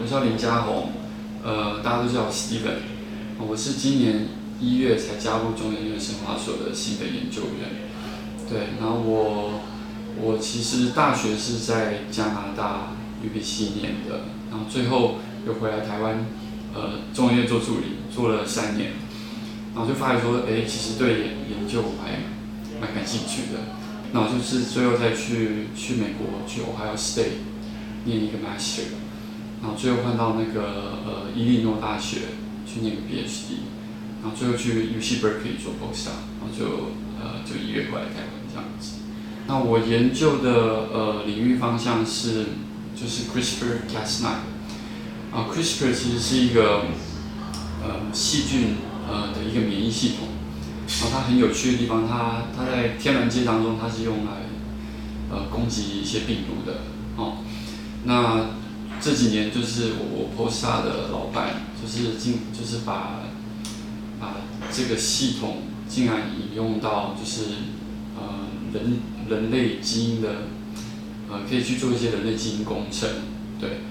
我叫林家宏，大家都叫我 Steven，我是今年1月才加入中研院生化所的新的研究员。对，然后我其实大学是在加拿大 UBC 念的，然后最后又回来台湾，中研院做助理，做了3年，然后就发现说，其实对研究我还蛮感兴趣的，然后就是最后再去美国去 Ohio State 念一个 Master， 然后最后换到那个伊利诺大学去念个 PhD， 然后最后去 UC Berkeley 做 postdoc， 然后就1月回来台湾这样子。那我研究的领域方向就是 CRISPR-Cas9 啊 ，CRISPR 其实是一个细菌的一个免疫系统。然后它很有趣的地方，它在天然界当中，它是用来攻击一些病毒的哦。那这几年就是我 postdoc 的老板，就是把这个系统竟然引用到就是人类基因的可以去做一些人类基因工程，对。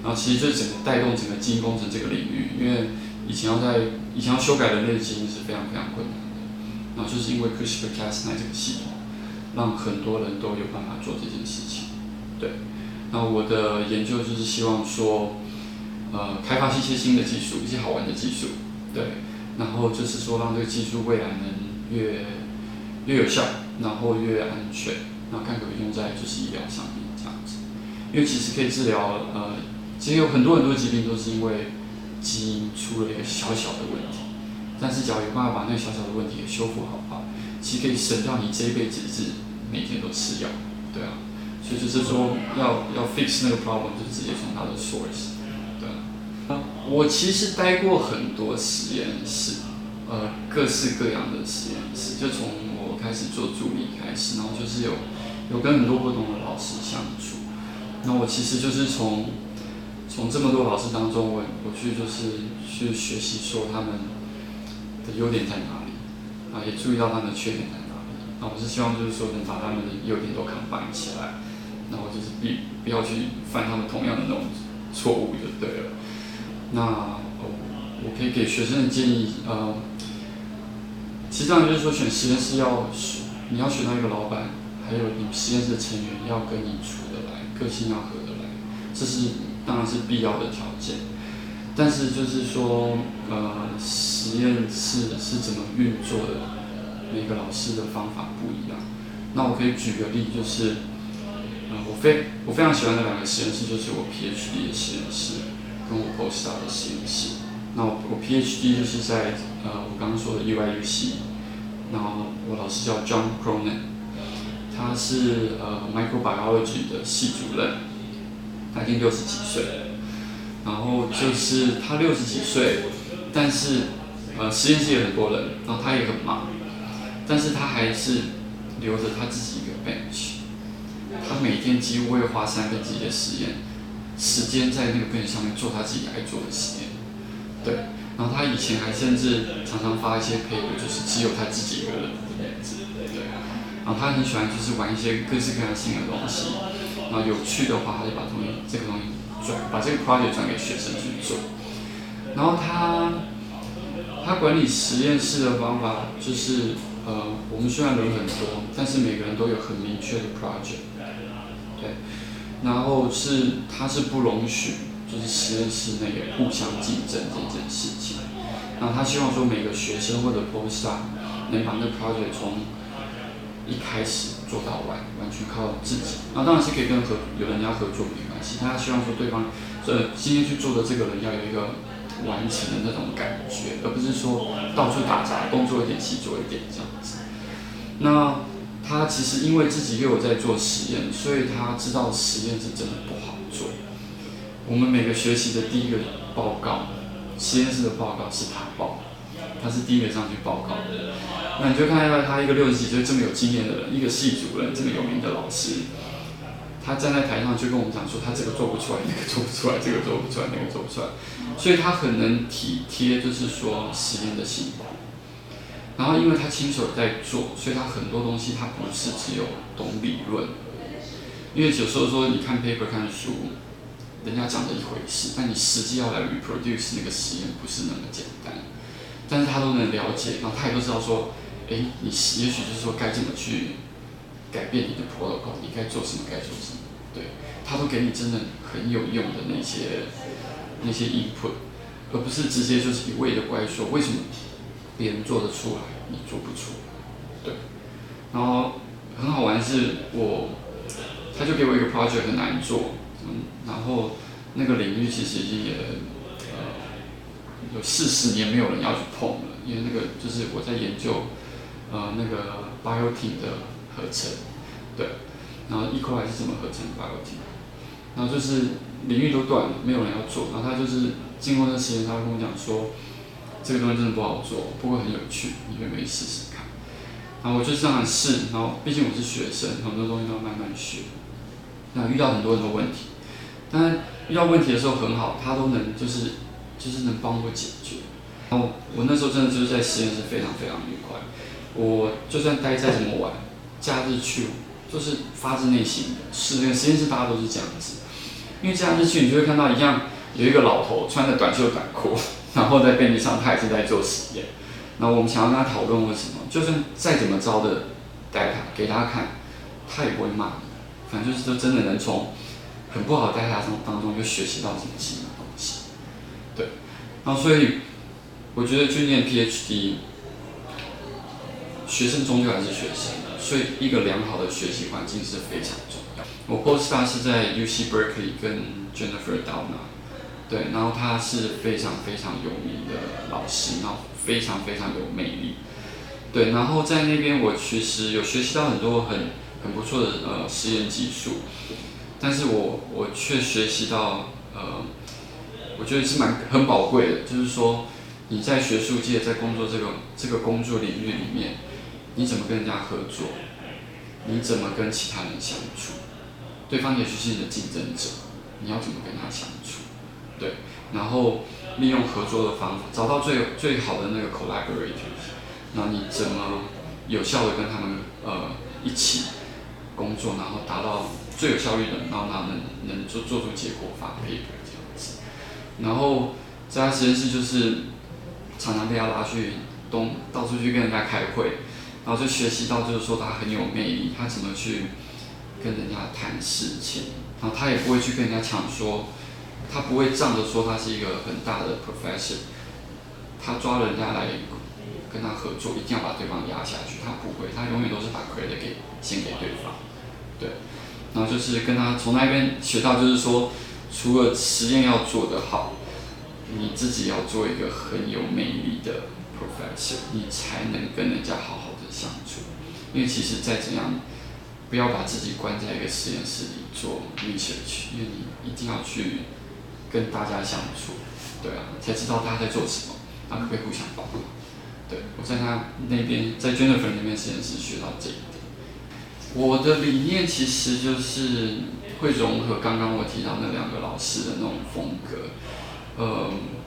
然后其实就整个带动整个基因工程这个领域，因为以前要修改人类的基因是非常非常困难的。然后就是因为 CRISPR-Cas9 这个系统，让很多人都有办法做这件事情，对。那我的研究就是希望说，开发一些新的技术，一些好玩的技术，对。然后就是说让这个技术未来能越有效，然后越安全，然后看可不可以用在就是医疗上面这样子。因为其实可以治疗，其实有很多疾病都是因为基因出了一个小小的问题。但是，只要有办法把那个小小的问题给修复好的话，其实可以省掉你这一辈子是每天都吃药，对啊。所以就是说要 fix 那个 problem， 就直接从它的 source， 对啊。我其实待过很多实验室，各式各样的实验室，就从我开始做助理开始，然后就是有跟很多不同的老师相处。那我其实就是从这么多老师当中，我就是去学习说他们的优点在哪里，也注意到他们的缺点在哪里。那我是希望就是说能把他们的优点都 combine 起来，然后就是不要去犯他们同样的那种错误就对了。那我可以给学生的建议，其实当然就是说选实验室你要选到一个老板，还有你实验室的成员要跟你处得来，个性要合得来，这是当然是必要的条件。但是就是说，实验室是怎么运作的，每个老师的方法不一样。那我可以举个例，就是，我非常喜欢的2个实验室，就是我 PhD 的实验室跟我 postdoc 的实验室。那我 PhD 就是在我刚刚说的 UIUC， 然后我老师叫 John Cronin， 他是microbiology 的系主任，他已经60几岁了。然后就是他60几岁，但是实验室也很多人，然后他也很忙，但是他还是留着他自己一个 bench， 他每天几乎会花1/3的实验时间在那个 bench 上面做他自己爱做的实验，对。然后他以前还甚至常常发一些 paper， 就是只有他自己一个人的样子，对。然后他很喜欢就是玩一些各式各样新的东西，然后有趣的话他就把这个东西把这个 project 转给学生去做。然后他管理实验室的方法就是，我们虽然人很多，但是每个人都有很明确的 project， 对。然后他是不容许就是实验室内有互相竞争这件事情。然后他希望说每个学生或者 postdoc 能把那个 project 从一开始做到完全靠自己。然后当然是可以跟有人要合作没关系，他希望说对方今天去做的这个人要有一个完成的那种感觉，而不是说到处打杂，东做一点西做一点这样子。那他其实因为自己又有在做实验，所以他知道实验是真的不好做。我们每个学期的第一个报告，实验室的报告是他报，他是第一个上去报告的。那你就看到他一个60几岁这么有经验的人，一个系主任这么有名的老师，他站在台上就跟我们讲说，他这个做不出来，那个做不出来，这个做不出来，那个做不出来。所以他很能体贴，就是说实验的辛苦。然后因为他亲手在做，所以他很多东西他不是只有懂理论。因为有时候说你看 paper 看书，人家讲的一回事，但你实际要来 reproduce 那个实验不是那么简单。但是他都能了解，然后他也都知道说，你也许就是说该怎么去改变你的 protocol， 你该做什么，该做什么，对，他都给你真的很有用的那些 input， 而不是直接就是一味的怪说为什么别人做得出来，你做不出来，对。然后很好玩的是他就给我一个 project 很难做，然后那个领域其实已经也有40年没有人要去碰了，因为那个就是我在研究那个 biotin 的合成，对，然后 E. coli 是怎么合成 biotin， 然后就是领域都断了，没有人要做，然后他就是经过那实验，他会跟我讲说，这个东西真的不好做，不过很有趣，你愿不愿意试试看？然后我就是让他试，然后毕竟我是学生，很多东西都要慢慢学，那遇到很多问题，但是遇到问题的时候很好，他都能就是能帮我解决。然后我那时候真的就是在实验室非常非常愉快，我就算待再怎么晚，假日去就是发自内心的，是那个实验室大家都是这样子，因为假日去你就会看到一样有一个老头穿着短袖短裤，然后在便利上他也是在做实验，然后我们想要跟他讨论为什么，就算再怎么糟的 data 给他看，他也不会骂你，反正就是真的能从很不好的 data 当中就学习到什么新的东西，对，然后所以我觉得去念 PhD， 学生终究还是学生，所以一个良好的学习环境是非常重要。我 postdoc 是在 UC Berkeley 跟 Jennifer Doudna， 对，然后他是非常非常有名的老师，然后非常非常有魅力，对，然后在那边我其实有学习到很多很不错的实验技术，但是我却学习到我觉得是很宝贵的，就是说你在学术界在工作这个工作领域里面，你怎么跟人家合作，你怎么跟其他人相处，对方也许是你的竞争者，你要怎么跟他相处，对，然后利用合作的方法找到最好的那个 collaborators， 然后你怎么有效的跟他们一起工作，然后达到最有效率的，然后能做出结果发 paper 这样子。然后在他实验室就是常常被他拉去到处去跟人家开会，然后就学习到就是说他很有魅力，他怎么去跟人家谈事情，然后他也不会去跟人家抢说，他不会仗着说他是一个很大的 professor， 他抓人家来跟他合作，一定要把对方压下去，他不会，他永远都是把 credit 先给对方，对，然后就是跟他从那边学到就是说，除了实验要做得好，你自己要做一个很有魅力的 professor， 你才能跟人家好好的相处。因为其实再怎样，不要把自己关在一个实验室里做 research， 因为你一定要去跟大家相处，对啊，才知道大家在做什么，那可不可以互相帮忙？对，我在他那边，在 Jennifer 那边实验室学到这一点。我的理念其实就是会融合刚刚我提到那2个老师的那种风格。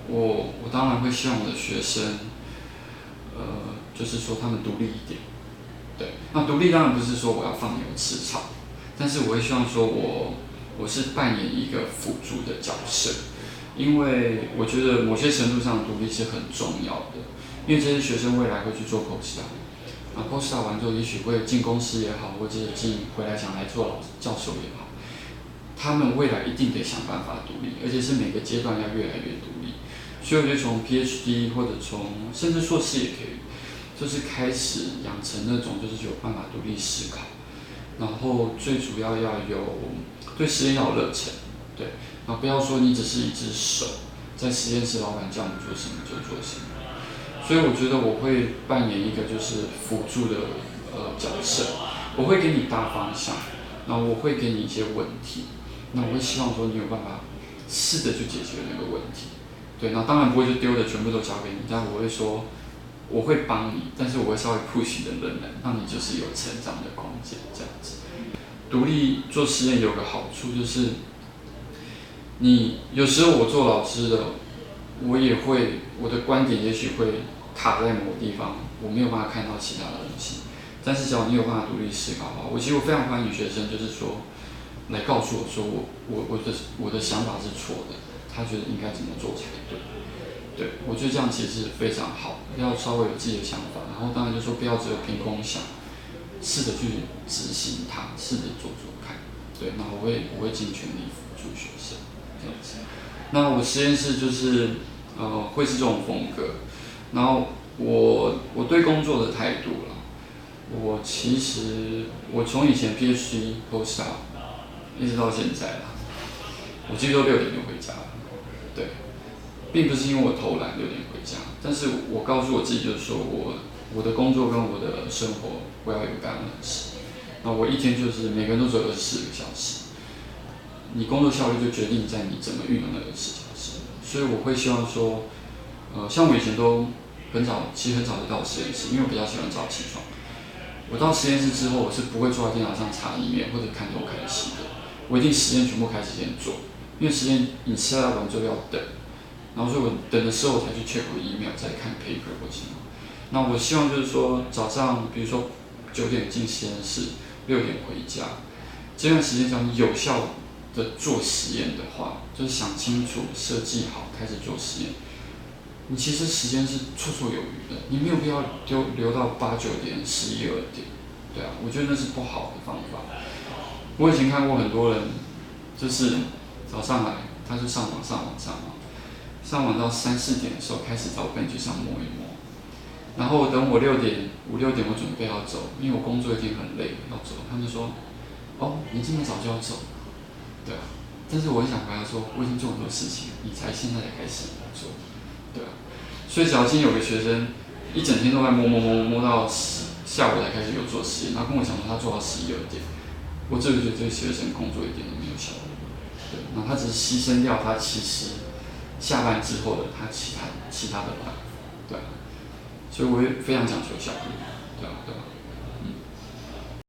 我当然会希望我的学生，就是说他们独立一点。对，那独立当然不是说我要放牛吃草，但是我会希望说我是扮演一个辅助的角色，因为我觉得某些程度上独立是很重要的，因为这些学生未来会去做 postdoc。postdoc 完之后，也许会进公司也好，或者回来想来做教授也好，他们未来一定得想办法独立，而且是每个阶段要越来越独立。所以我觉得从 PhD 或者甚至硕士也可以，就是开始养成那种就是有办法独立思考，然后最主要要有对实验要有热忱，对，然后不要说你只是一只手，在实验室老板叫你做什么就做什么。所以我觉得我会扮演一个就是辅助的角色，我会给你大方向，然后我会给你一些问题，那我会希望说你有办法试着去解决那个问题，对，那当然不会就丢的全部都交给你，但我会说我会帮你，但是我会稍微 push 你的能力，让你就是有成长的空间这样子。独立做实验有个好处就是，你有时候我做老师的。我也会，我的观点也许会卡在某个地方，我没有办法看到其他的东西。但是只要你有办法独立思考的话，其实我非常欢迎学生，就是说，来告诉我说我的想法是错的，他觉得应该怎么做才对。对，我觉得这样其实是非常好，要稍微有自己的想法，然后当然就说不要只有凭空想，试着去执行它，试着做做看。对，那我会尽全力辅助学生这样子。那我实验室就是会是这种风格，然后我对工作的态度啦，我其实我从以前 PhD postdoc 一直到现在啦，我几乎都6点就回家了。对，并不是因为我偷懒6点回家，但是我告诉我自己就是说我的工作跟我的生活我要有balance。那我一天就是每个人都只有24个小时，你工作效率就决定在你怎么运用那24小时。所以我会希望说，像我以前都其实很早就到实验室，因为我比较喜欢早起床。我到实验室之后，我是不会坐在电脑上查email或者看东看西的，我一定实验全部开始先做，因为实验你下来完之后要等，然后所以我等的时候我才去 check 我 email， 再看 paper 或什么。那我希望就是说早上，比如说9点进实验室，6点回家，这段时间只要你有效的做实验的话，就是想清楚、设计好，开始做实验。你其实时间是绰绰有余的，你没有必要留到8、9点、11、12点，对啊，我觉得那是不好的方法。我以前看过很多人，就是早上来他就上网，上网到3、4点的时候开始找bench上摸一摸，然后等我5、6点我准备要走，因为我工作一天很累要走，他们说，哦，你这么早就要走，对啊，但是我很想回答说，我已经做很多事情，你才现在才开始做。对啊，所以只要今天有个学生一整天都在摸到下午才开始有做实验，然后跟我讲说他做到11、12点，我这个觉得这个学生工作一点都没有效率。对，然后他只是牺牲掉他其实下班之后的他其他的办法，对啊，所以我会非常讲求效率。